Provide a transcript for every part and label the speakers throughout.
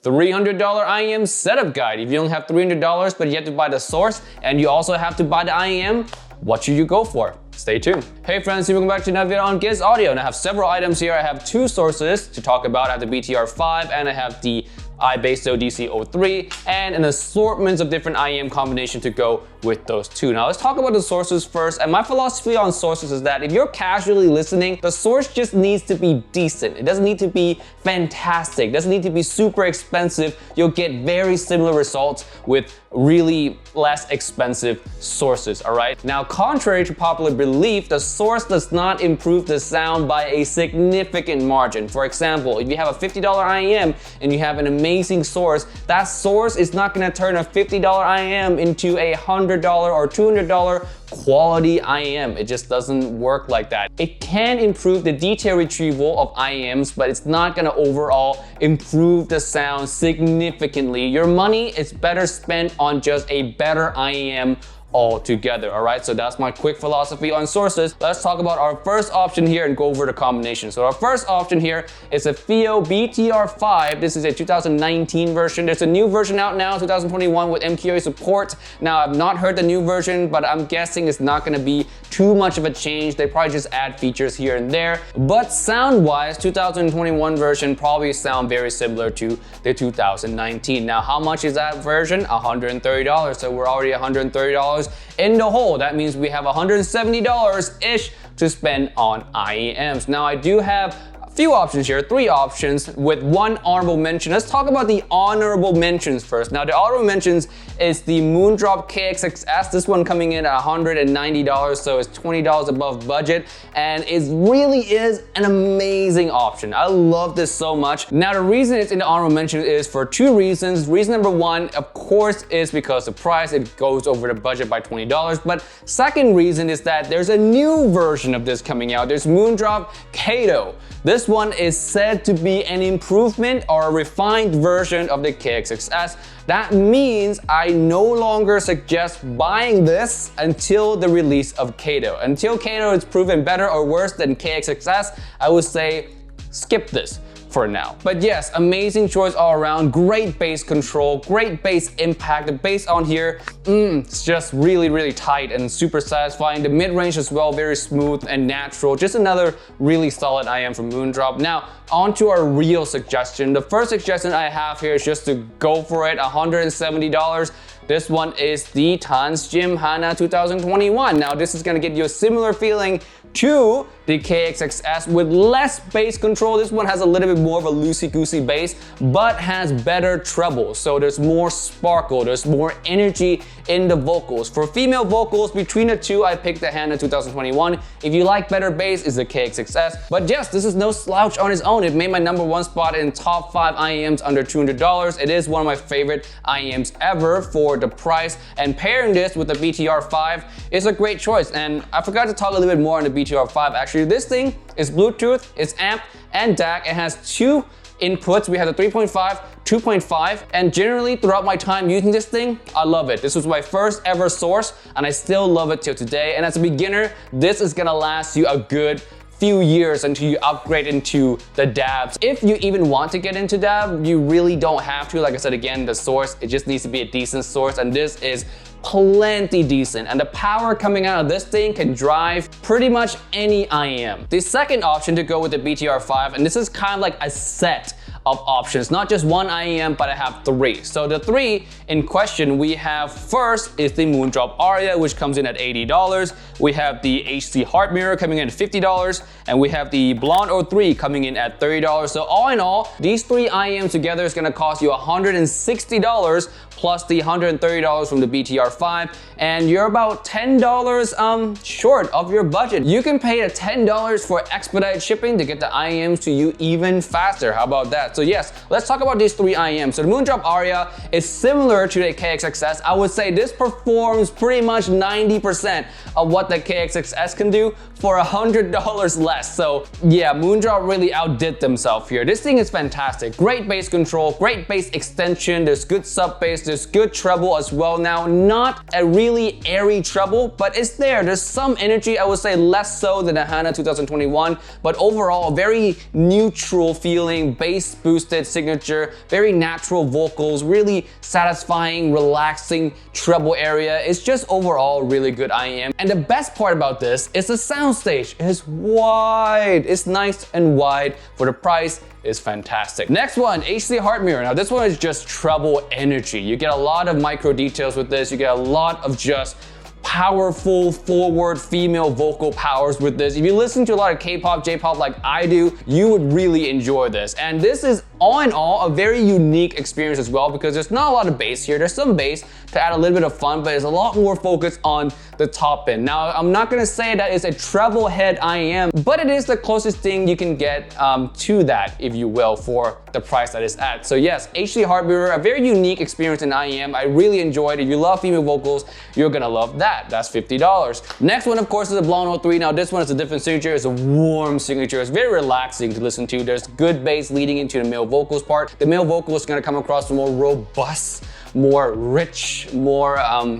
Speaker 1: $300 IEM setup guide. If you don't have $300 but you have to buy the source and you also have to buy the IEM, what should you go for? Stay tuned. Hey friends, welcome back to another video on Giz Audio, and I have several items here. I have two sources to talk about. I have the BTR5 and I have the Ibasso DC03 and an assortment of different IEM combinations to go with those two. Now let's talk about the sources first, and my philosophy on sources is that if you're casually listening, the source just needs to be decent. It doesn't need to be fantastic. It doesn't need to be super expensive. You'll get very similar results with really less expensive sources, all right? Now, contrary to popular belief, the source does not improve the sound by a significant margin. For example, if you have a $50 IEM and you have an amazing source, that source is not gonna turn a $50 IEM into a $100 or $200 quality IEM. It just doesn't work like that. It can improve the detail retrieval of IEMs, but it's not gonna overall improve the sound significantly. Your money is better spent on just a better IEM altogether, all right? So that's my quick philosophy on sources. Let's talk about our first option here and go over the combination. So our first option here is a Fiio BTR5. This is a 2019 version. There's a new version out now, 2021, with MQA support. Now, I've not heard the new version, but I'm guessing it's not gonna be too much of a change. They probably just add features here and there. But sound-wise, 2021 version probably sound very similar to the 2019. Now, how much is that version? $130. So we're already $130 in the hole. That means we have $170-ish to spend on IEMs. Now, I do have few options here, three options with one honorable mention. Let's talk about the honorable mentions first. Now, the honorable mentions is the Moondrop KXXS. This one coming in at $190, so it's $20 above budget, and it really is an amazing option. I love this so much. Now, the reason it's in the honorable mention is for two reasons. Reason number one, of course, is because the price, it goes over the budget by $20. But second reason is that there's a new version of this coming out. There's Moondrop IKKO. This one is said to be an improvement or a refined version of the KXXS. That means I no longer suggest buying this until the release of IKKO. Until IKKO is proven better or worse than KXXS, I would say skip this for now. But yes, amazing choice all around. Great bass control, great bass impact. The bass on here, it's just really, really tight and super satisfying. The mid-range as well, very smooth and natural. Just another really solid IEM from Moondrop. Now, on to our real suggestion. The first suggestion I have here is just to go for it, $170. This one is the Tanzjim Hana 2021. Now, this is gonna give you a similar feeling to the KXXS with less bass control. This one has a little bit more of a loosey-goosey bass, but has better treble. So there's more sparkle, there's more energy in the vocals. For female vocals, between the two, I picked the Hana 2021. If you like better bass, it's the KXXS. But yes, this is no slouch on its own. It made my #1 spot in top 5 IEMs under $200. It is one of my favorite IEMs ever for the price. And pairing this with the BTR5 is a great choice. And I forgot to talk a little bit more on the BTR5. Actually, this thing is Bluetooth, it's amp and DAC. It has two inputs. We have the 3.5, 2.5, and generally throughout my time using this thing, I love it. This was my first ever source and I still love it till today. And as a beginner, this is gonna last you a good few years until you upgrade into the DABs. If you even want to get into DAB, you really don't have to. Like I said, again, the source, it just needs to be a decent source, and this is plenty decent, and the power coming out of this thing can drive pretty much any IEM. The second option to go with the BTR5, and this is kind of like a set of options, not just one IEM, but I have three. So the three in question we have first is the Moondrop Aria, which comes in at $80. We have the HC Heart Mirror coming in at $50, and we have the Blonde 03 coming in at $30. So all in all, these three IEMs together is gonna cost you $160 plus the $130 from the BTR5, and you're about $10 short of your budget. You can pay $10 for expedited shipping to get the IEMs to you even faster. How about that? So yes, let's talk about these three IEMs. So the Moondrop Aria is similar to the KXXS. I would say this performs pretty much 90% of what the KXXS can do for $100 less. So yeah, Moondrop really outdid themselves here. This thing is fantastic. Great bass control, great bass extension. There's good sub bass, there's good treble as well. Now, not a really airy treble, but it's there. There's some energy, I would say less so than the Hana 2021, but overall, a very neutral feeling bass boosted signature, very natural vocals, really satisfying, relaxing treble area. It's just overall really good IEM. And the best part about this is the soundstage is wide. It's nice and wide for the price. Is fantastic. Next one, HD heart mirror. Now this one is just treble energy. You get a lot of micro details with this. You get a lot of just powerful forward female vocal powers with this. If you listen to a lot of K-pop, J-pop like I do, you would really enjoy this. And this is all in all a very unique experience as well, because there's not a lot of bass here. There's some bass to add a little bit of fun, but it's a lot more focused on the top end. Now, I'm not gonna say that it's a treble head IEM, but it is the closest thing you can get to that, if you will, for the price that it's at. So yes, HD heart mirror, a very unique experience in IEM. I really enjoyed it. If you love female vocals, you're gonna love that. That's $50. Next one, of course, is the Blonde 03. Now this one is a different signature. It's a warm signature. It's very relaxing to listen to. There's good bass leading into the male vocals part. The male vocal is gonna come across more robust, more rich, more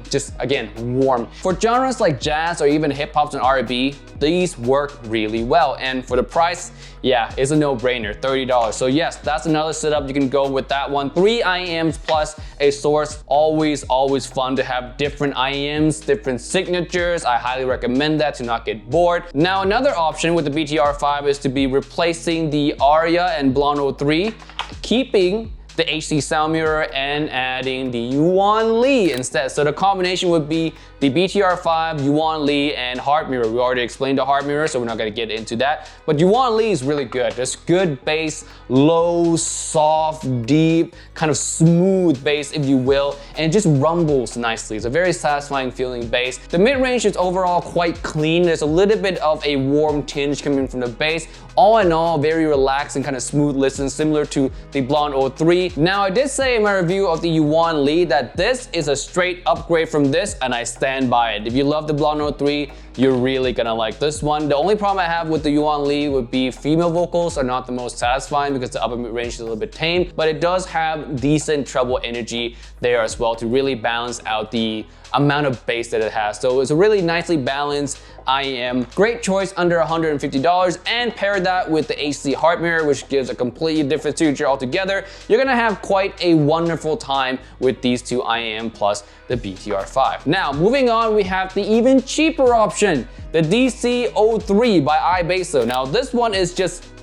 Speaker 1: just again warm. For genres like jazz or even hip hop and R&B, these work really well. And for the price, yeah, it's a no-brainer, $30. So yes, that's another setup. You can go with that one. 3 IEMs plus a source. Always fun to have different IEMs, different signatures. I highly recommend that to not get bored. Now another option with the BTR5 is to be replacing the Aria and Blonde 03, keeping the HD sound mirror and adding the Yuan instead. So the combination would be the BTR5, Yuan and heart mirror. We already explained the heart mirror, so we're not gonna get into that. But Yuan is really good. There's good bass, low, soft, deep, kind of smooth bass, if you will, and it just rumbles nicely. It's a very satisfying feeling bass. The mid-range is overall quite clean. There's a little bit of a warm tinge coming from the bass. All in all, very relaxed and kind of smooth listen, similar to the Blonde 03. Now, I did say in my review of the Yuan that this is a straight upgrade from this, and I stand by it. If you love the Blonde 03, you're really gonna like this one. The only problem I have with the Yuan would be female vocals are not the most satisfying because the upper mid-range is a little bit tame, but it does have decent treble energy there as well to really balance out the amount of bass that it has. So it's a really nicely balanced IEM. Great choice under $150, and pair that with the HD heart mirror, which gives a completely different signature altogether. You're gonna have quite a wonderful time with these two IEM plus the BTR5. Now, moving on, we have the even cheaper option, the DC03 by Ibasso. Now, this one is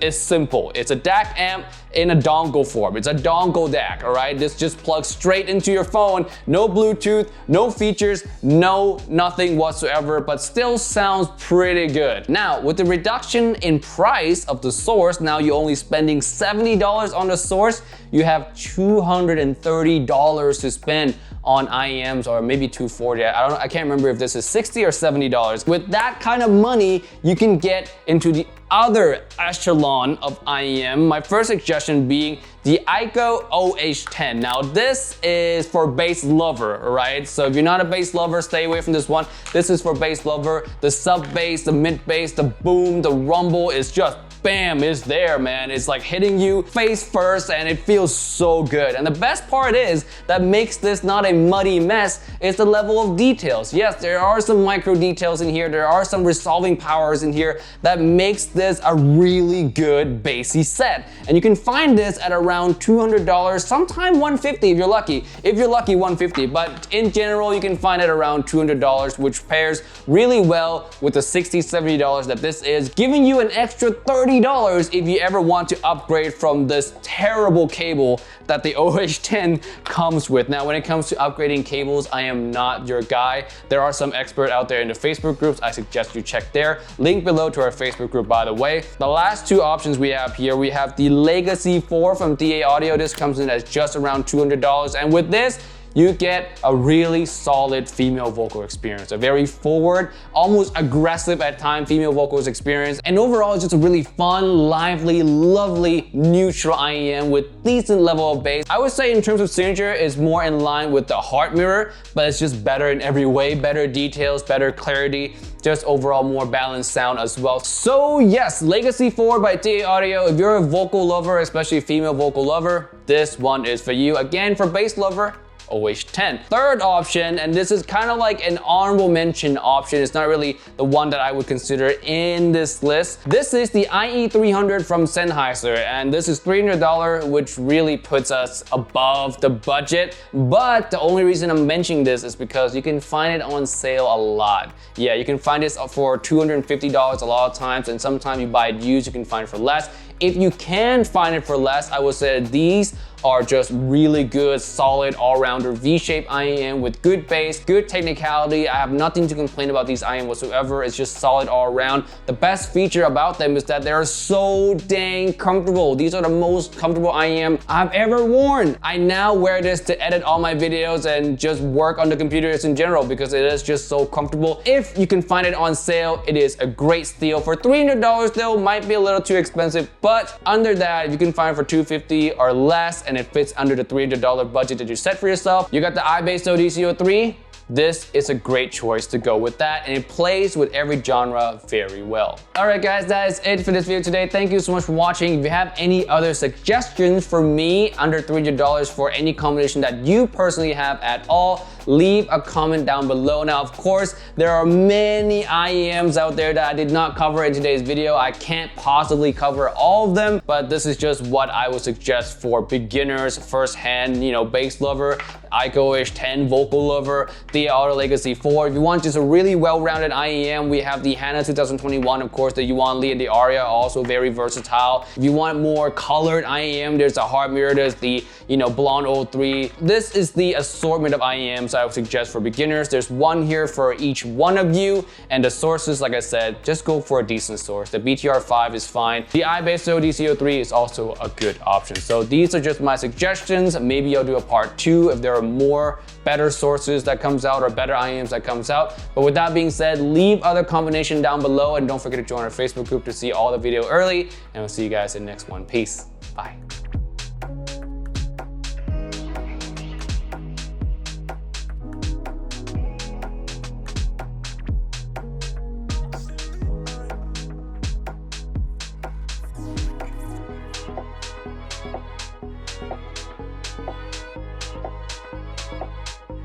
Speaker 1: simple. It's a DAC amp in a dongle form. It's a dongle DAC, all right? This just plugs straight into your phone. No Bluetooth, no features, nothing whatsoever, but still sounds pretty good. Now, with the reduction in price of the source, now you're only spending $70 on the source, you have $230 to spend on IEMs, or maybe $240. I can't remember if this is $60 or $70. With that kind of money, you can get into the other echelon of IEM. My first suggestion being the IKKO OH10. Now this is for bass lover, right? So if you're not a bass lover, stay away from this one. This is for bass lover. The sub bass, the mid bass, the boom, the rumble is just bam, is there, man. It's like hitting you face first, and it feels so good. And the best part is that makes this not a muddy mess is the level of details. Yes, there are some micro details in here. There are some resolving powers in here that makes this a really good bassy set. And you can find this at around $200, sometime $150 if you're lucky. If you're lucky, $150. But in general, you can find it around $200, which pairs really well with the $60, $70 that this is, giving you an extra $30 if you ever want to upgrade from this terrible cable that the OH10 comes with. Now, when it comes to upgrading cables, I am not your guy. There are some experts out there in the Facebook groups. I suggest you check there. Link below to our Facebook group, by the way. The last two options we have here, we have the Legacy 4 from DA Audio. This comes in at just around $200. And with this, you get a really solid female vocal experience, a very forward, almost aggressive at times female vocals experience. And overall, it's just a really fun, lively, lovely, neutral IEM with decent level of bass. I would say in terms of signature, it's more in line with the heart mirror, but it's just better in every way, better details, better clarity, just overall more balanced sound as well. So yes, Legacy 4 by DA Audio. If you're a vocal lover, especially female vocal lover, this one is for you. Again, for bass lover, IKKO-10. Third option, and this is kind of like an honorable mention option, it's not really the one that I would consider in this list. This is the IE300 from Sennheiser, and this is $300, which really puts us above the budget. But the only reason I'm mentioning this is because you can find it on sale a lot. Yeah, you can find this for $250 a lot of times, and sometimes you buy it used, you can find it for less. If you can find it for less, I would say these are just really good, solid, all-rounder V-shaped IEM with good bass, good technicality. I have nothing to complain about these IEM whatsoever. It's just solid all around. The best feature about them is that they're so dang comfortable. These are the most comfortable IEM I've ever worn. I now wear this to edit all my videos and just work on the computers in general because it is just so comfortable. If you can find it on sale, it is a great steal. For $300 though, might be a little too expensive, but under that, if you can find it for $250 or less, and it fits under the $300 budget that you set for yourself. You got the Ibasso DC03. This is a great choice to go with that, and it plays with every genre very well. Alright guys, that is it for this video today. Thank you so much for watching. If you have any other suggestions for me under $300 for any combination that you personally have at all, leave a comment down below. Now, of course, there are many IEMs out there that I did not cover in today's video. I can't possibly cover all of them, but this is just what I would suggest for beginners, first-hand, bass lover, IKKO-10 vocal lover, the Auto Legacy 4. If you want just a really well-rounded IEM, we have the Hana 2021, of course, the Yuan Lee and the Aria, also very versatile. If you want more colored IEM, there's the Hard Mirror, there's the Blonde 03. This is the assortment of IEMs I would suggest for beginners. There's one here for each one of you, and the sources, like I said, just go for a decent source. The BTR5 is fine. The Ibasso DC03 is also a good option. So these are just my suggestions. Maybe I'll do a part 2 if there are more better sources that comes out or better IEMs that comes out. But with that being said, leave other combination down below, and don't forget to join our Facebook group to see all the video early, and we'll see you guys in the next one. Peace. Bye.